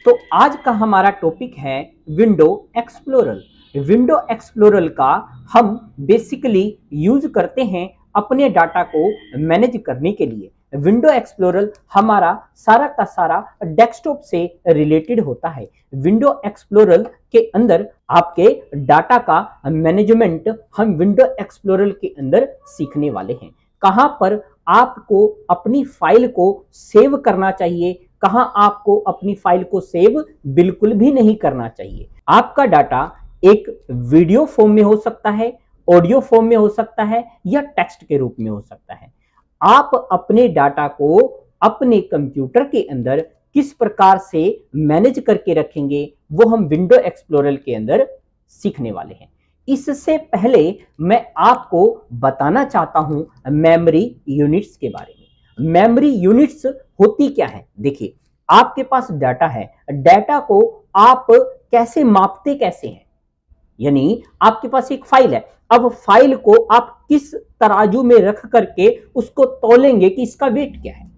तो आज का हमारा टॉपिक है विंडो एक्सप्लोरर। विंडो एक्सप्लोरर का हम बेसिकली यूज करते हैं अपने डाटा को मैनेज करने के लिए। विंडो एक्सप्लोरर हमारा सारा का सारा डेस्कटॉप से रिलेटेड होता है। विंडो एक्सप्लोरर के अंदर आपके डाटा का मैनेजमेंट हम विंडो एक्सप्लोरर के अंदर सीखने वाले हैं। कहां पर आपको अपनी फाइल को सेव करना चाहिए, कहां आपको अपनी फाइल को सेव बिल्कुल भी नहीं करना चाहिए। आपका डाटा एक वीडियो फॉर्म में हो सकता है, ऑडियो फॉर्म में हो सकता है या टेक्स्ट के रूप में हो सकता है। आप अपने डाटा को अपने कंप्यूटर के अंदर किस प्रकार से मैनेज करके रखेंगे वो हम विंडो एक्सप्लोरर के अंदर सीखने वाले हैं। इससे पहले मैं आपको बताना चाहता हूं मेमोरी यूनिट्स के बारे में। मेमोरी यूनिट्स होती क्या है? देखिए, आपके पास डाटा है, डाटा को आप कैसे मापते कैसे हैं? यानी आपके पास एक फाइल है, अब फाइल को आप किस तराजू में रख करके उसको तोलेंगे कि इसका वेट क्या है।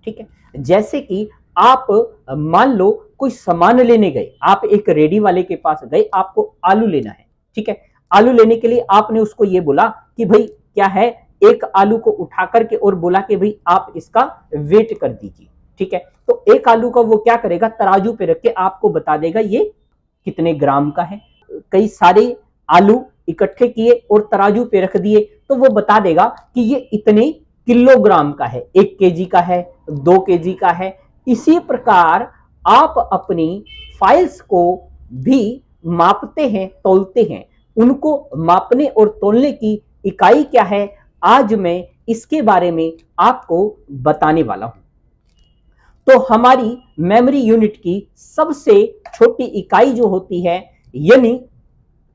ठीक है, जैसे कि आप मान लो कोई सामान लेने गए, आप एक रेडी वाले के पास गए, आपको आलू लेना है। ठीक है, आलू लेने के लिए आपने उसको ये बोला कि भाई क्या है, एक आलू को उठा करके और बोला कि भाई आप इसका वेट कर दीजिए। ठीक है, तो एक आलू का वो क्या करेगा, तराजू पे रख के आपको बता देगा ये कितने ग्राम का है। कई सारे आलू इकट्ठे किए और तराजू पे रख दिए तो वो बता देगा कि ये इतने किलोग्राम का है, 1 केजी का है, 2 केजी का है। इसी प्रकार आप अपनी फाइल्स को भी मापते हैं, तौलते हैं। उनको मापने और तौलने की इकाई क्या है, आज मैं इसके बारे में आपको बताने वाला हूं। तो हमारी मेमोरी यूनिट की सबसे छोटी इकाई जो होती है, यानी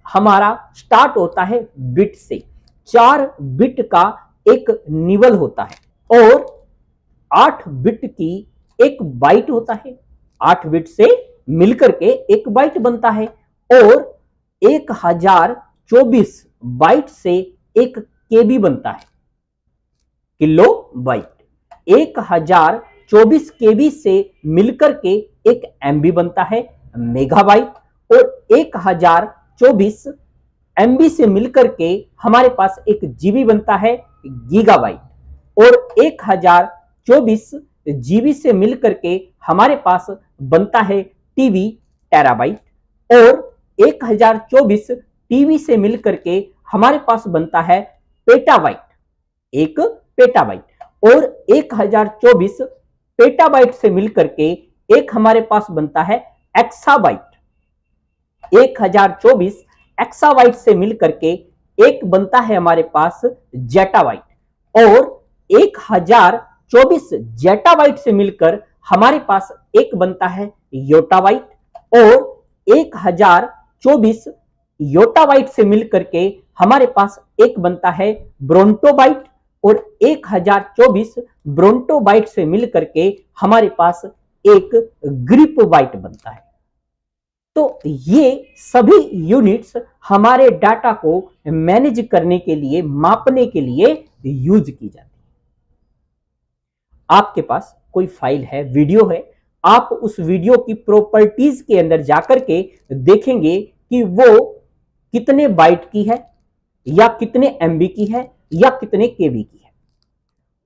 हमारा स्टार्ट होता है बिट से। 4 बिट का एक निबल होता है और 8 बिट की एक बाइट होता है। 8 बिट से मिलकर के एक बाइट बनता है और 1024 बाइट से एक केबी बनता है, किलो बाइट। 1024 केबी से मिलकर के एक एमबी बनता है, मेगाबाइट। और 1024 एमबी से मिलकर के हमारे पास एक जीबी बनता है, गीगाबाइट। और 1024 जीबी से मिलकर के हमारे पास बनता है टीबी, टेराबाइट। और 1024 टीबी से मिलकर के हमारे पास बनता है पेटाबाइट, एक पेटाबाइट। और 1024 पेटाबाइट से मिलकर के एक हमारे पास बनता है एक्साबाइट। 1024 एक्साबाइट से मिलकर के एक बनता है हमारे पास जेटाबाइट। और 1024 जेटाबाइट से मिलकर हमारे पास एक बनता है योटाबाइट। और 1024 योटाबाइट से मिलकर के हमारे पास एक बनता है ब्रोंटोबाइट। और 1024 ब्रोंटोबाइट से मिलकर के हमारे पास एक ग्रिपोबाइट बनता है। तो ये सभी यूनिट्स हमारे डाटा को मैनेज करने के लिए, मापने के लिए यूज की जाती है। आपके पास कोई फाइल है, वीडियो है, आप उस वीडियो की प्रॉपर्टीज के अंदर जाकर के देखेंगे कि वो कितने बाइट की है या कितने एमबी की है या कितने केबी की है।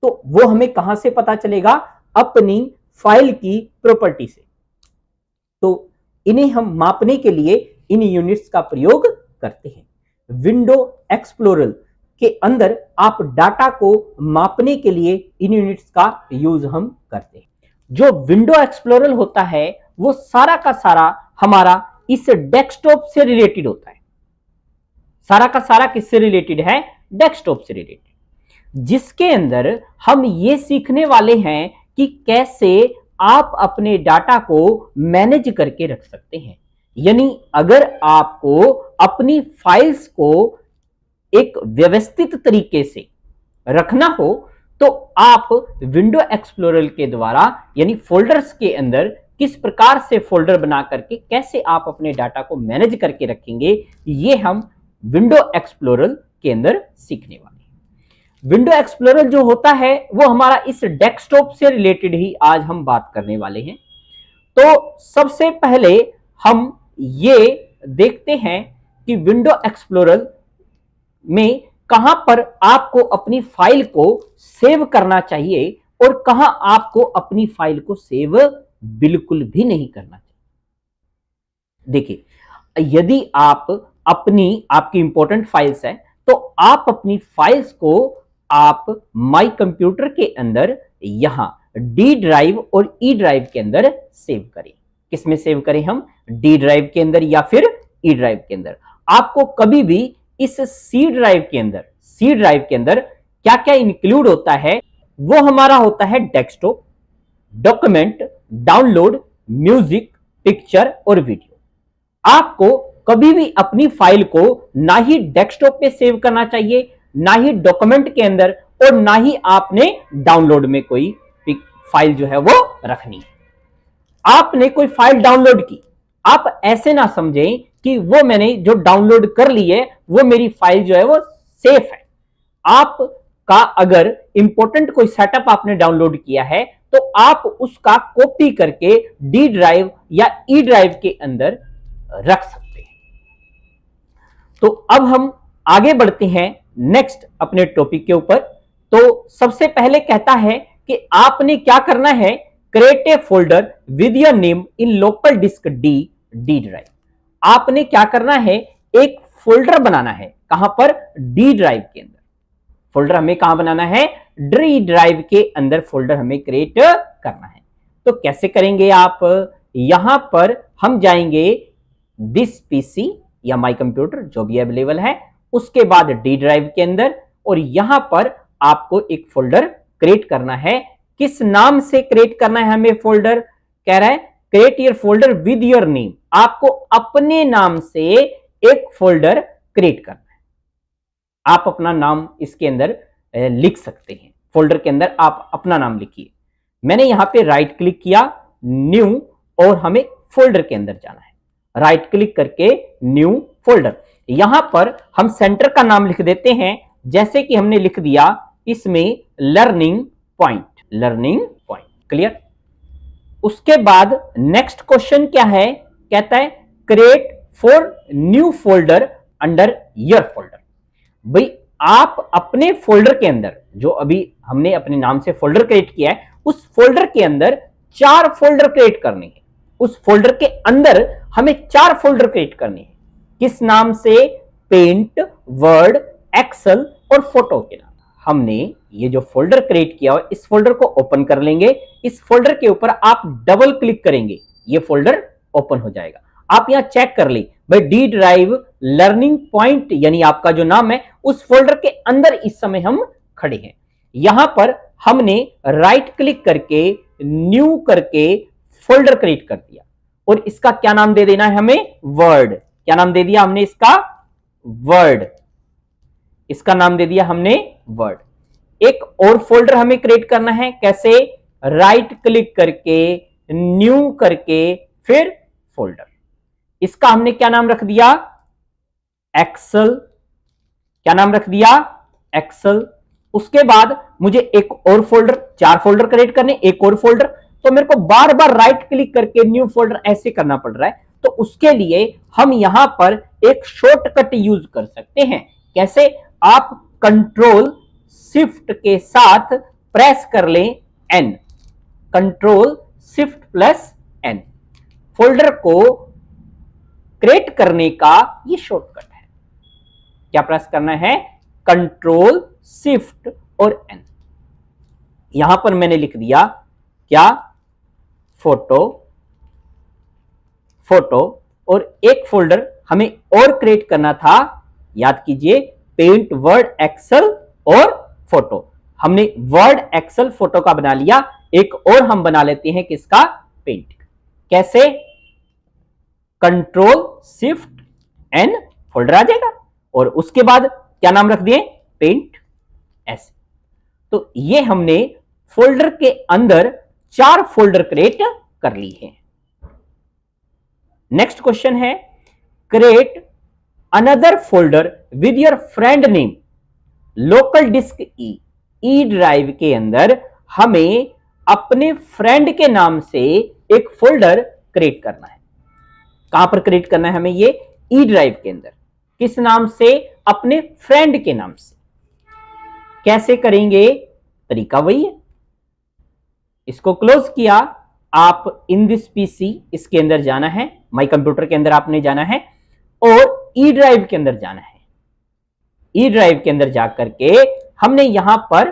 तो वो हमें कहां से पता चलेगा? अपनी फाइल की प्रॉपर्टी से। तो इन्हें हम मापने के लिए इन यूनिट्स का प्रयोग करते हैं। विंडो एक्सप्लोरर के अंदर आप डाटा को मापने के लिए इन यूनिट्स का यूज हम करते हैं। जो विंडो एक्सप्लोरर होता है वो सारा का सारा हमारा इस डेस्कटॉप से रिलेटेड होता है। सारा का सारा किससे रिलेटेड है? डेस्कटॉप से रिलेटेड, जिसके अंदर हम ये सीखने वाले हैं कि कैसे आप अपने डाटा को मैनेज करके रख सकते हैं। यानी अगर आपको अपनी फाइल्स को एक व्यवस्थित तरीके से रखना हो तो आप विंडो एक्सप्लोरर के द्वारा, यानी फोल्डर्स के अंदर किस प्रकार से फोल्डर बना करके कैसे आप अपने डाटा को मैनेज करके रखेंगे, ये हम विंडो एक्सप्लोरर के अंदर सीखने वाले हैं। विंडो एक्सप्लोरर जो होता है वो हमारा इस डेस्कटॉप से रिलेटेड ही आज हम बात करने वाले हैं। तो सबसे पहले हम ये देखते हैं कि विंडो एक्सप्लोरर में कहां पर आपको अपनी फाइल को सेव करना चाहिए और कहां आपको अपनी फाइल को सेव बिल्कुल भी नहीं करना चाहिए। देखिए, यदि आपकी इंपॉर्टेंट फाइल्स है तो आप अपनी फाइल्स को आप माई कंप्यूटर के अंदर यहां डी ड्राइव और ई ड्राइव के अंदर सेव करें। किसमें सेव करें हम? डी ड्राइव के अंदर या फिर ई ड्राइव के अंदर। आपको कभी भी इस सी ड्राइव के अंदर क्या क्या इंक्लूड होता है, वो हमारा होता है desktop, document, download, music, picture और वीडियो। आपको कभी भी अपनी फाइल को ना ही डेस्कटॉप पे सेव करना चाहिए, ना ही डॉक्यूमेंट के अंदर, और ना ही आपने डाउनलोड में कोई फाइल जो है वो रखनी है। आपने कोई फाइल डाउनलोड की, आप ऐसे ना समझें कि वो मैंने जो डाउनलोड कर ली है वो मेरी फाइल जो है वो सेफ है। आपका अगर इंपॉर्टेंट कोई सेटअप आपने डाउनलोड किया है तो आप उसका कॉपी करके डी ड्राइव या ई ड्राइव के अंदर रख सकते हैं। तो अब हम आगे बढ़ते हैं नेक्स्ट अपने टॉपिक के ऊपर। तो सबसे पहले कहता है कि आपने क्या करना है, create a folder with your name in local disk D drive. आपने क्या करना है, एक फोल्डर बनाना है। कहां पर? डी ड्राइव के अंदर। फोल्डर हमें कहां बनाना है? डी ड्राइव के अंदर फोल्डर हमें क्रिएट करना है। तो कैसे करेंगे आप? यहां पर हम जाएंगे दिस पीसी या माई कंप्यूटर जो भी अवेलेबल है, उसके बाद डी ड्राइव के अंदर, और यहां पर आपको एक फोल्डर क्रिएट करना है। किस नाम से क्रिएट करना है हमें फोल्डर? कह रहा है create your folder with your name. आपको अपने नाम से एक फोल्डर क्रिएट करना है। आप अपना नाम इसके अंदर लिख सकते हैं। फोल्डर के अंदर आप अपना नाम लिखिए। मैंने यहां पे राइट क्लिक किया, न्यू, और हमें फोल्डर के अंदर जाना है। राइट क्लिक करके न्यू फोल्डर, यहां पर हम सेंटर का नाम लिख देते हैं, जैसे कि हमने लिख दिया इसमें लर्निंग पॉइंट। क्लियर? उसके बाद नेक्स्ट क्वेश्चन क्या है? कहता है create for new folder under your folder. भाई आप अपने फोल्डर के अंदर, जो अभी हमने अपने नाम से फोल्डर क्रिएट किया है, उस फोल्डर के अंदर 4 फोल्डर क्रिएट करने हैं। उस फोल्डर के अंदर हमें 4 फोल्डर क्रिएट करने हैं। किस नाम से? पेंट, वर्ड, एक्सेल और फोटो के नाम। हमने ये जो फोल्डर क्रिएट किया है, इस फोल्डर को ओपन कर लेंगे। इस फोल्डर के ऊपर आप डबल क्लिक करेंगे, ये फोल्डर ओपन हो जाएगा। आप यहां चेक कर ले भाई, डी ड्राइव लर्निंग पॉइंट यानी आपका जो नाम है, उस फोल्डर के अंदर इस समय हम खड़े हैं। यहां पर हमने राइट क्लिक करके न्यू करके फोल्डर क्रिएट कर दिया, और इसका क्या नाम दे देना है हमें? वर्ड। क्या नाम दे दिया हमने इसका? वर्ड। इसका नाम दे दिया हमने वर्ड। एक और फोल्डर हमें क्रिएट करना है। कैसे? राइट क्लिक करके न्यू करके फिर फोल्डर। इसका हमने क्या नाम रख दिया? एक्सेल। क्या नाम रख दिया? एक्सेल। उसके बाद मुझे एक और फोल्डर, 4 फोल्डर क्रिएट करने, एक और फोल्डर, तो मेरे को बार बार राइट क्लिक करके न्यू फोल्डर ऐसे करना पड़ रहा है। तो उसके लिए हम यहां पर एक शॉर्टकट यूज कर सकते हैं। कैसे? आप कंट्रोल शिफ्ट के साथ प्रेस कर लें N, control shift plus N. Folder को क्रिएट करने का ये शॉर्टकट है। क्या प्रेस करना है? कंट्रोल शिफ्ट और एन। यहां पर मैंने लिख दिया क्या? फोटो, और एक फोल्डर हमें और क्रिएट करना था। याद कीजिए, पेंट, वर्ड, एक्सेल और फोटो। हमने वर्ड, एक्सेल, फोटो का बना लिया। एक और हम बना लेते हैं किसका? पेंट। कैसे? कंट्रोल शिफ्ट एन, फोल्डर आ जाएगा, और उसके बाद क्या नाम रख दिए? पेंट। ऐसे। तो ये हमने फोल्डर के अंदर 4 फोल्डर क्रिएट कर ली है। नेक्स्ट क्वेश्चन है create another folder with your friend name local disk E drive के अंदर हमें अपने फ्रेंड के नाम से एक फोल्डर क्रिएट करना है। कहां पर क्रिएट करना है हमें? ये ई ड्राइव के अंदर। किस नाम से? अपने फ्रेंड के नाम से। कैसे करेंगे? तरीका वही है। इसको क्लोज किया, आप इन दिस पीसी इसके अंदर जाना है, माई कंप्यूटर के अंदर आपने जाना है और ई ड्राइव के अंदर जाना है। ई ड्राइव के अंदर जाकर के हमने यहां पर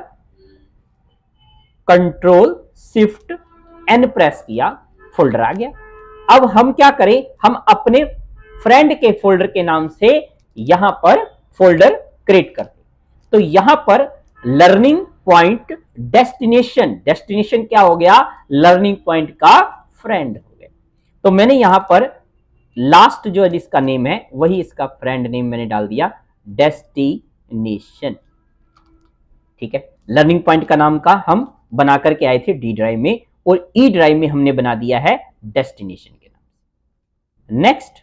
कंट्रोल शिफ्ट एन प्रेस किया, फोल्डर आ गया। अब हम क्या करें? हम अपने फ्रेंड के फोल्डर के नाम से यहां पर फोल्डर क्रिएट करते। तो यहां पर लर्निंग पॉइंट डेस्टिनेशन, डेस्टिनेशन क्या हो गया? लर्निंग पॉइंट का फ्रेंड हो गया। तो मैंने यहां पर लास्ट जो इसका नेम है वही इसका फ्रेंड नेम मैंने डाल दिया, डेस्टिनेशन। ठीक है, लर्निंग पॉइंट का नाम का हम बना करके आए थे डी ड्राइव में, और ई ड्राइव में हमने बना दिया है डेस्टिनेशन के नाम। नेक्स्ट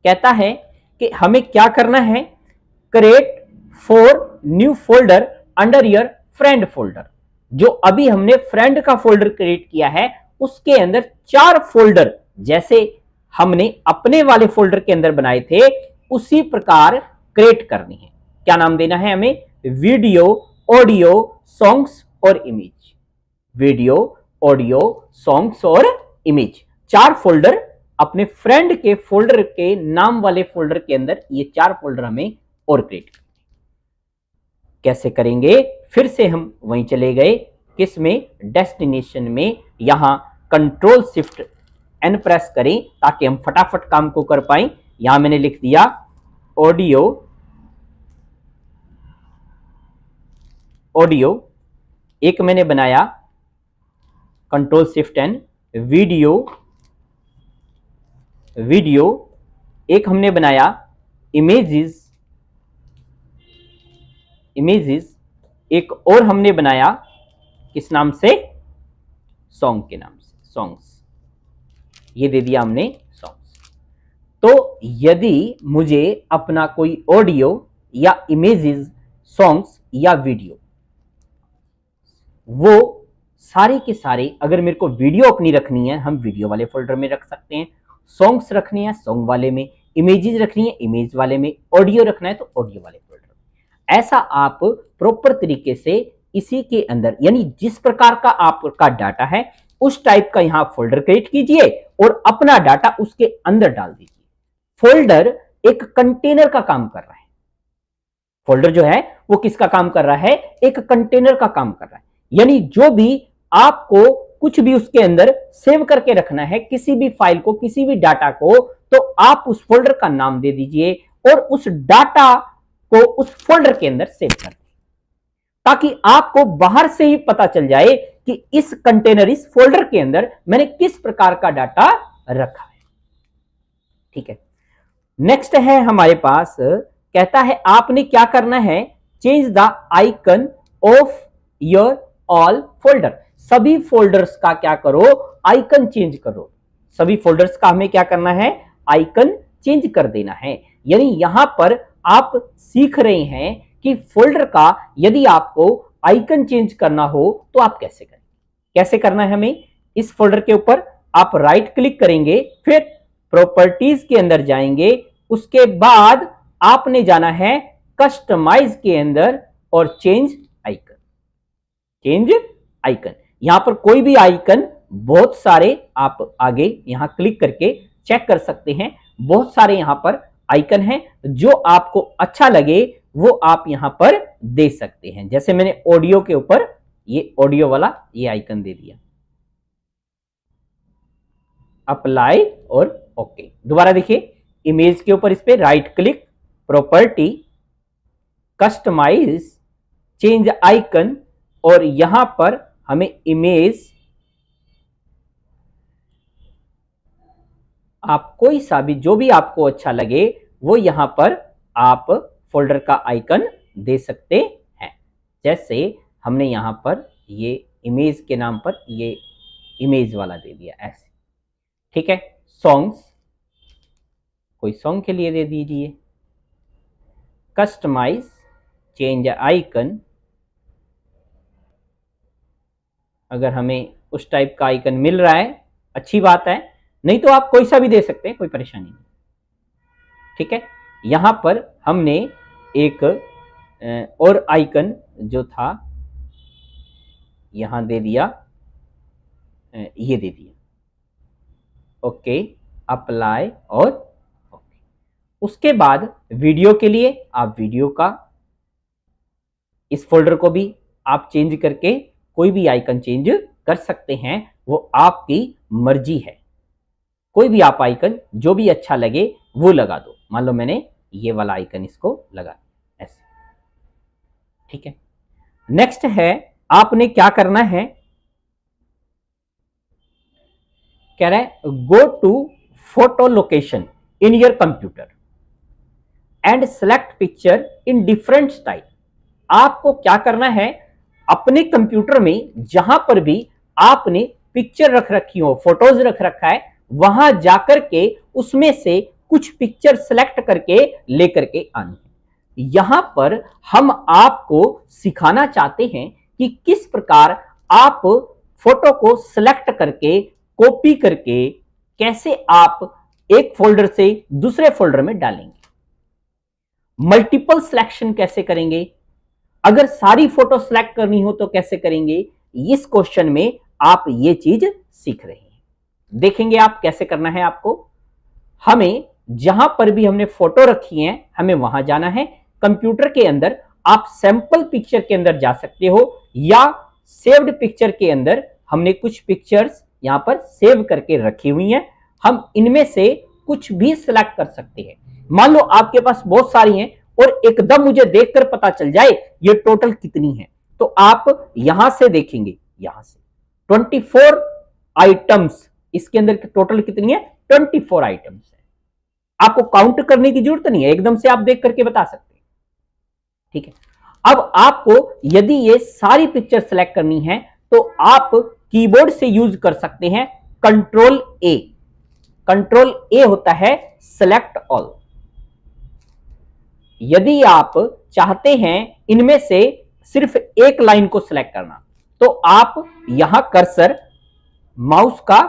कहता है कि हमें क्या करना है? Create 4 new folder under your friend folder. जो अभी हमने फ्रेंड का फोल्डर क्रिएट किया है उसके अंदर 4 फोल्डर जैसे हमने अपने वाले फोल्डर के अंदर बनाए थे उसी प्रकार क्रिएट करनी है। क्या नाम देना है हमें? वीडियो, ऑडियो, सॉन्ग्स और इमेज। वीडियो, ऑडियो, सॉन्ग्स और इमेज, 4 फोल्डर अपने फ्रेंड के फोल्डर के नाम वाले फोल्डर के अंदर ये 4 फोल्डर हमें और क्रिएट करने। कैसे करेंगे? फिर से हम वहीं चले गए, किसमें? डेस्टिनेशन में। यहां कंट्रोल शिफ्ट एन प्रेस करें ताकि हम फटाफट काम को कर पाए। यहां मैंने लिख दिया ऑडियो, ऑडियो एक मैंने बनाया, control shift N. Video, video एक हमने बनाया, इमेजेस, इमेजेस एक और हमने बनाया, किस नाम से? सॉन्ग के नाम से, सॉन्ग्स। ये दे दिया हमने सॉन्ग्स। तो यदि मुझे अपना कोई ऑडियो या इमेजेस, सॉन्ग्स या वीडियो, वो सारे के सारे, अगर मेरे को वीडियो अपनी रखनी है हम वीडियो वाले फोल्डर में रख सकते हैं, सॉन्ग्स रखनी है सॉन्ग वाले में, इमेजेस रखनी है इमेज वाले में, ऑडियो रखना है तो ऑडियो वाले फोल्डर में। ऐसा आप प्रॉपर तरीके से इसी के अंदर, यानी जिस प्रकार का आपका डाटा है उस टाइप का यहां फोल्डर क्रिएट कीजिए और अपना डाटा उसके अंदर डाल दीजिए। फोल्डर एक कंटेनर का काम कर रहा है। फोल्डर जो है वो किसका काम कर रहा है? एक कंटेनर का काम कर रहा है। यानी जो भी आपको कुछ भी उसके अंदर सेव करके रखना है, किसी भी फाइल को, किसी भी डाटा को, तो आप उस फोल्डर का नाम दे दीजिए और उस डाटा को उस फोल्डर के अंदर सेव कर दीजिए, ताकि आपको बाहर से ही पता चल जाए कि इस कंटेनर, इस फोल्डर के अंदर मैंने किस प्रकार का डाटा रखा है। ठीक है, नेक्स्ट है हमारे पास, कहता है आपने क्या करना है? Change the icon of your all folder. सभी फोल्डर्स का क्या करो? आइकन चेंज करो। सभी फोल्डर्स का हमें क्या करना है? आइकन चेंज कर देना है। यानी यहां पर आप सीख रहे हैं कि फोल्डर का यदि आपको आइकन चेंज करना हो तो आप कैसे करें। कैसे करना है हमें? इस फोल्डर के ऊपर आप राइट क्लिक करेंगे, फिर प्रॉपर्टीज के अंदर जाएंगे, उसके बाद आपने जाना है कस्टमाइज के अंदर और चेंज आइकन। चेंज आइकन, यहां पर कोई भी आइकन, बहुत सारे आप आगे यहां क्लिक करके चेक कर सकते हैं। बहुत सारे यहां पर आइकन हैं, जो आपको अच्छा लगे वो आप यहां पर दे सकते हैं। जैसे मैंने ऑडियो के ऊपर ये ऑडियो वाला ये आइकन दे दिया, अप्लाई और ओके। दोबारा देखिए, इमेज के ऊपर इस पे right click, property, customise, change icon, और यहां पर हमें इमेज, आप कोई सा भी जो भी आपको अच्छा लगे वो यहां पर आप फोल्डर का आइकन दे सकते हैं। जैसे हमने यहां पर ये इमेज के नाम पर ये इमेज वाला दे दिया ऐसे। ठीक है, सॉन्ग्स, कोई सॉन्ग के लिए दे दीजिए, कस्टमाइज, चेंज आइकन, अगर हमें उस टाइप का आइकन मिल रहा है अच्छी बात है, नहीं तो आप कोई सा भी दे सकते हैं, कोई परेशानी नहीं। ठीक है, यहां पर हमने एक और आइकन जो था यहां दे दिया, ये दे दिया, ओके, अप्लाई और ओके। उसके बाद वीडियो के लिए आप वीडियो का इस फोल्डर को भी आप चेंज करके कोई भी आइकन चेंज कर सकते हैं, वो आपकी मर्जी है। कोई भी आप आइकन जो भी अच्छा लगे वो लगा दो। मान लो मैंने ये वाला आइकन इसको लगा ऐसे। ठीक है, नेक्स्ट है आपने क्या करना है, कह रहा है go to photo location in your computer and select picture in different style. आपको क्या करना है, अपने कंप्यूटर में जहां पर भी आपने पिक्चर रख रखी हो, फोटोज रख रखा है, वहां जाकर के उसमें से कुछ पिक्चर सेलेक्ट करके लेकर के आनी है। यहां पर हम आपको सिखाना चाहते हैं कि किस प्रकार आप फोटो को सेलेक्ट करके कॉपी करके कैसे आप एक फोल्डर से दूसरे फोल्डर में डालेंगे, मल्टीपल सिलेक्शन कैसे करेंगे, अगर सारी फोटो सिलेक्ट करनी हो तो कैसे करेंगे। इस क्वेश्चन में आप ये चीज सीख रहे हैं, देखेंगे आप कैसे करना है। आपको हमें जहां पर भी हमने फोटो रखी है हमें वहां जाना है। कंप्यूटर के अंदर आप सैंपल पिक्चर के अंदर जा सकते हो या सेव्ड पिक्चर के अंदर हमने कुछ पिक्चर्स यहां पर सेव करके रखी हुई हैं, हम इनमें से कुछ भी सिलेक्ट कर सकते हैं। मान लो आपके पास बहुत सारी हैं और एकदम मुझे देखकर पता चल जाए ये टोटल कितनी है, तो आप यहां से देखेंगे, यहां से 24 आइटम्स, इसके अंदर टोटल कितनी है, 24 आइटम्स है। आपको काउंट करने की जरूरत नहीं है, एकदम से आप देख करके बता सकते हैं। ठीक है, अब आपको यदि ये सारी पिक्चर सेलेक्ट करनी है तो आप कीबोर्ड से यूज कर सकते हैं कंट्रोल ए। कंट्रोल ए होता है सेलेक्ट ऑल। यदि आप चाहते हैं इनमें से सिर्फ एक लाइन को सिलेक्ट करना तो आप यहां कर्सर माउस का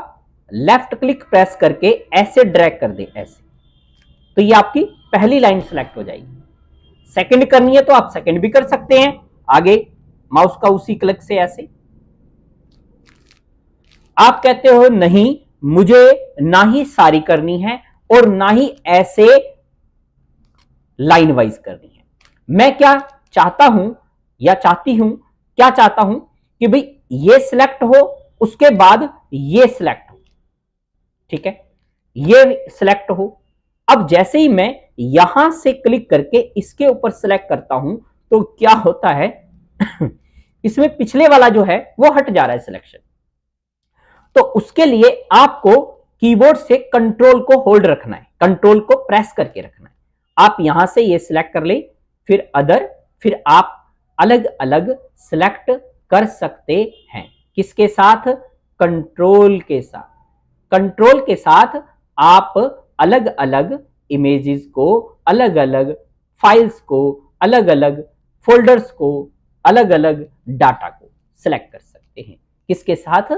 लेफ्ट क्लिक प्रेस करके ऐसे ड्रैग कर दे, ऐसे, तो ये आपकी पहली लाइन सिलेक्ट हो जाएगी। सेकंड करनी है तो आप सेकंड भी कर सकते हैं, आगे माउस का उसी क्लिक से ऐसे। आप कहते हो नहीं मुझे ना ही सारी करनी है और ना ही ऐसे लाइन वाइज करनी है, मैं क्या चाहता हूं या चाहती हूं, क्या चाहता हूं कि भाई ये सिलेक्ट हो उसके बाद ये सिलेक्ट हो। ठीक है, ये सिलेक्ट हो। अब जैसे ही मैं यहां से क्लिक करके इसके ऊपर सिलेक्ट करता हूं तो क्या होता है इसमें पिछले वाला जो है वो हट जा रहा है सिलेक्शन। तो उसके लिए आपको कीबोर्ड से कंट्रोल को होल्ड रखना है, कंट्रोल को प्रेस करके रखना है। आप यहां से ये सिलेक्ट कर ले, फिर अदर, फिर आप अलग अलग सिलेक्ट कर सकते हैं। किसके साथ, कंट्रोल के साथ। कंट्रोल के साथ आप अलग अलग इमेजेस को, अलग अलग फाइल्स को, अलग अलग फोल्डर्स को, अलग अलग डाटा को सिलेक्ट कर सकते हैं। किसके साथ,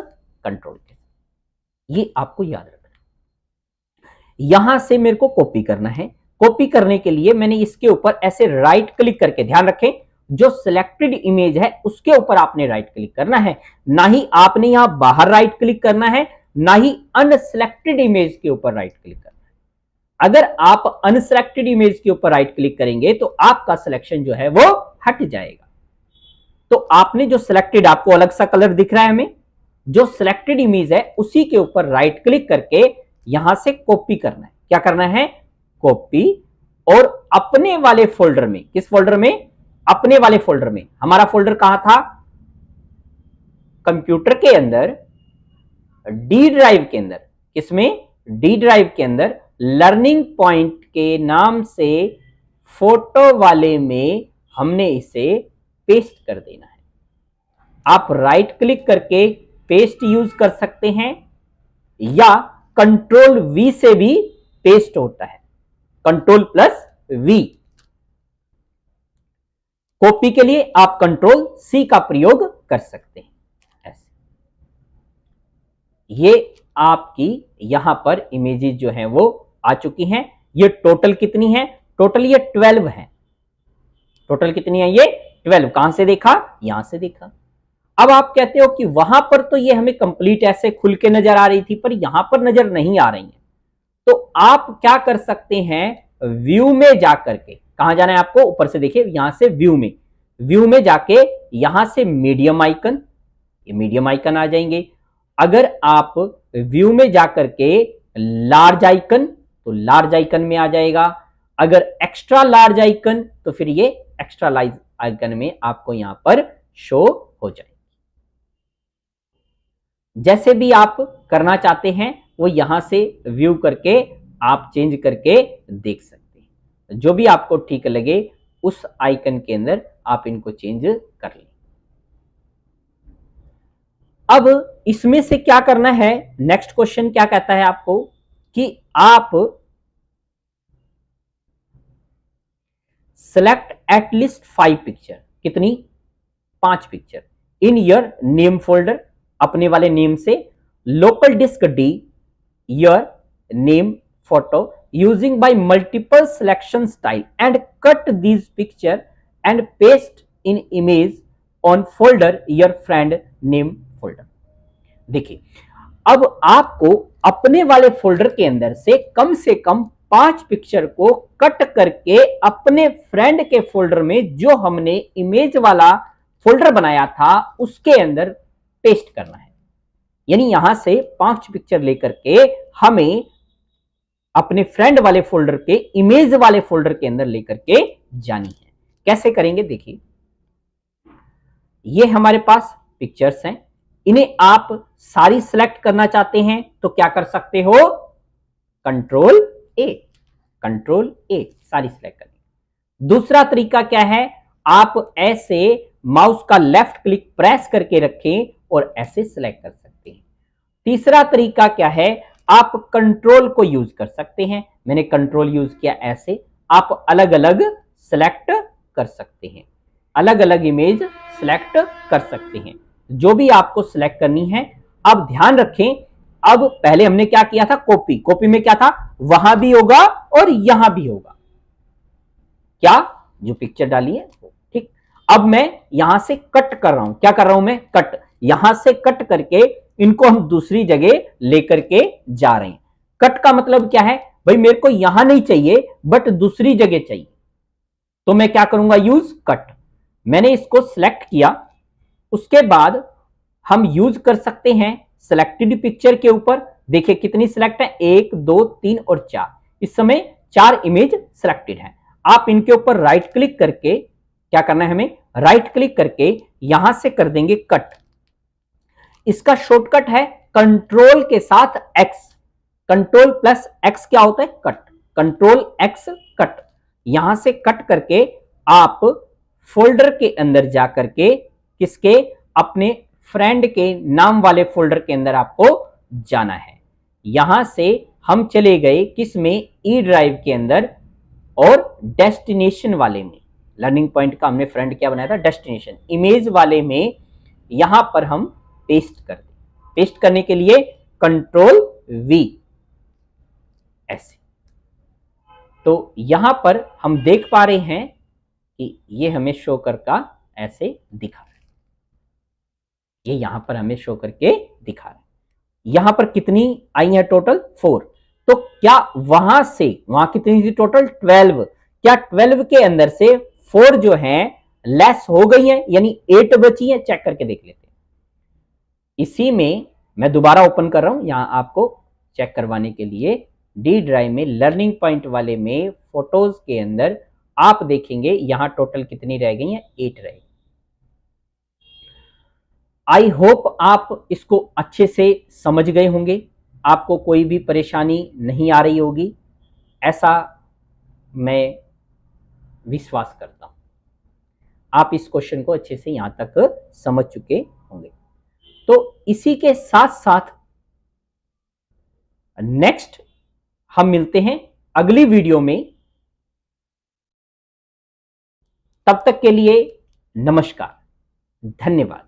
कंट्रोल के साथ। ये आपको याद रखना। यहां से मेरे को कॉपी करना है, कॉपी करने के लिए मैंने इसके ऊपर ऐसे राइट क्लिक करके, ध्यान रखें जो सिलेक्टेड इमेज है उसके ऊपर आपने राइट क्लिक करना है, ना ही आपने यहां बाहर राइट क्लिक करना है, ना ही अनसिलेक्टेड इमेज के ऊपर राइट क्लिक करना है। अगर आप अनसिलेक्टेड इमेज के ऊपर राइट क्लिक करेंगे तो आपका सिलेक्शन जो है वो हट जाएगा। तो आपने जो सिलेक्टेड, आपको अलग सा कलर दिख रहा है हमें, जो सिलेक्टेड इमेज है उसी के ऊपर राइट क्लिक करके यहां से कॉपी करना है। क्या करना है, कॉपी, और अपने वाले फोल्डर में, किस फोल्डर में, अपने वाले फोल्डर में। हमारा फोल्डर कहां था, कंप्यूटर के अंदर डी ड्राइव के अंदर। किसमें, डी ड्राइव के अंदर लर्निंग पॉइंट के नाम से फोटो वाले में हमने इसे पेस्ट कर देना है। आप राइट क्लिक करके पेस्ट यूज कर सकते हैं या कंट्रोल वी से भी पेस्ट होता है, कंट्रोल प्लस वी। कॉपी के लिए आप कंट्रोल सी का प्रयोग कर सकते हैं। ऐसे ये आपकी यहां पर इमेजेस जो हैं वो आ चुकी हैं। ये टोटल कितनी है? टोटल ये 12 है। टोटल कितनी है? ये 12। कहां से देखा? यहां से देखा। अब आप कहते हो कि वहां पर तो ये हमें कंप्लीट ऐसे खुल के नजर आ रही थी, पर यहां पर नजर नहीं आ रही है। तो आप क्या कर सकते हैं? व्यू में जाकर के, कहां जाना है आपको? ऊपर से देखिए, यहां से व्यू में जाके यहां से मीडियम आइकन, ये मीडियम आइकन आ जाएंगे। अगर आप व्यू में जाकर के लार्ज आइकन, तो लार्ज आइकन में आ जाएगा। अगर एक्स्ट्रा लार्ज आइकन, तो फिर ये एक्स्ट्रा लार्ज आइकन में आपको यहां पर शो हो जाए। जैसे भी आप करना चाहते हैं वो यहां से व्यू करके आप चेंज करके देख सकते हैं। जो भी आपको ठीक लगे उस आइकन के अंदर आप इनको चेंज कर लें। अब इसमें से क्या करना है? नेक्स्ट क्वेश्चन क्या कहता है आपको कि आप सेलेक्ट एटलीस्ट 5 पिक्चर, कितनी? 5 picture in your name folder, अपने वाले नेम से, local disk D your name photo using by multiple selection style and cut these picture and paste in image on folder your friend name folder। देखिए, अब आपको अपने वाले folder के अंदर से कम 5 पिक्चर को कट करके अपने फ्रेंड के फोल्डर में, जो हमने इमेज वाला फोल्डर बनाया था, उसके अंदर पेस्ट करना है। यानी यहां से 5 पिक्चर लेकर के हमें अपने फ्रेंड वाले फोल्डर के, इमेज वाले फोल्डर के अंदर लेकर के जानी है। कैसे करेंगे? देखिए, ये हमारे पास पिक्चर्स हैं, इन्हें आप सारी सिलेक्ट करना चाहते हैं तो क्या कर सकते हो? कंट्रोल ए सारी सिलेक्ट करेंगे। दूसरा तरीका क्या है? आप ऐसे माउस का लेफ्ट क्लिक प्रेस करके रखें और ऐसे सिलेक्ट कर सकते हैं। तीसरा तरीका क्या है? आप कंट्रोल को यूज कर सकते हैं। मैंने कंट्रोल यूज किया, ऐसे आप अलग अलग सिलेक्ट कर सकते हैं, अलग अलग इमेज सिलेक्ट कर सकते हैं, जो भी आपको सिलेक्ट करनी है। अब ध्यान रखें, अब पहले हमने क्या किया था? कॉपी में क्या था? वहां भी होगा और यहां भी होगा, क्या जो पिक्चर डाली है, ठीक। अब मैं यहां से कट कर रहा हूं। क्या कर रहा हूं मैं? कट। यहां से कट करके इनको हम दूसरी जगह लेकर के जा रहे हैं। कट का मतलब क्या है? भाई मेरे को यहां नहीं चाहिए बट दूसरी जगह चाहिए, तो मैं क्या करूंगा? Use cut. मैंने इसको सिलेक्ट किया, उसके बाद हम यूज कर सकते हैं सिलेक्टेड पिक्चर के ऊपर। देखिए कितनी सिलेक्ट है? 1 2 3 और 4। इस समय 4 इमेज सिलेक्टेड है। आप इनके ऊपर राइट क्लिक करके, क्या करना है हमें? राइट क्लिक करके यहां से कर देंगे कट। इसका शॉर्टकट है कंट्रोल के साथ एक्स। कंट्रोल प्लस एक्स क्या होता है? कट। Control x cut. यहां से कट करके आप फोल्डर के अंदर जाकर के, किसके? अपने फ्रेंड के नाम वाले फोल्डर के अंदर आपको जाना है। यहां से हम चले गए किस में? ई ड्राइव के अंदर, और डेस्टिनेशन वाले में, लर्निंग पॉइंट का हमने फ्रेंड क्या बनाया था? डेस्टिनेशन। इमेज वाले में यहां पर हम पेस्ट कर दें। पेस्ट करने के लिए कंट्रोल वी, ऐसे। तो यहां पर हम देख पा रहे हैं कि ये हमें शो करके ऐसे दिखा रहा है, ये यहां पर हमें शो करके दिखा रहा है। यहां पर कितनी आई है? टोटल 4। तो क्या वहां से, वहां कितनी थी टोटल? 12। क्या 12 के अंदर से 4 जो है लेस हो गई है, यानी 8 बची है? चेक करके देख लेते हैं। इसी में मैं दोबारा ओपन कर रहा हूं यहां आपको चेक करवाने के लिए। डी ड्राइव में लर्निंग पॉइंट वाले में फोटोज के अंदर आप देखेंगे यहां टोटल कितनी रह गई हैं? 8 रह गई। आई होप आप इसको अच्छे से समझ गए होंगे, आपको कोई भी परेशानी नहीं आ रही होगी, ऐसा मैं विश्वास करता हूं। आप इस क्वेश्चन को अच्छे से यहां तक समझ चुके होंगे। तो इसी के साथ साथ नेक्स्ट हम मिलते हैं अगली वीडियो में। तब तक के लिए नमस्कार, धन्यवाद।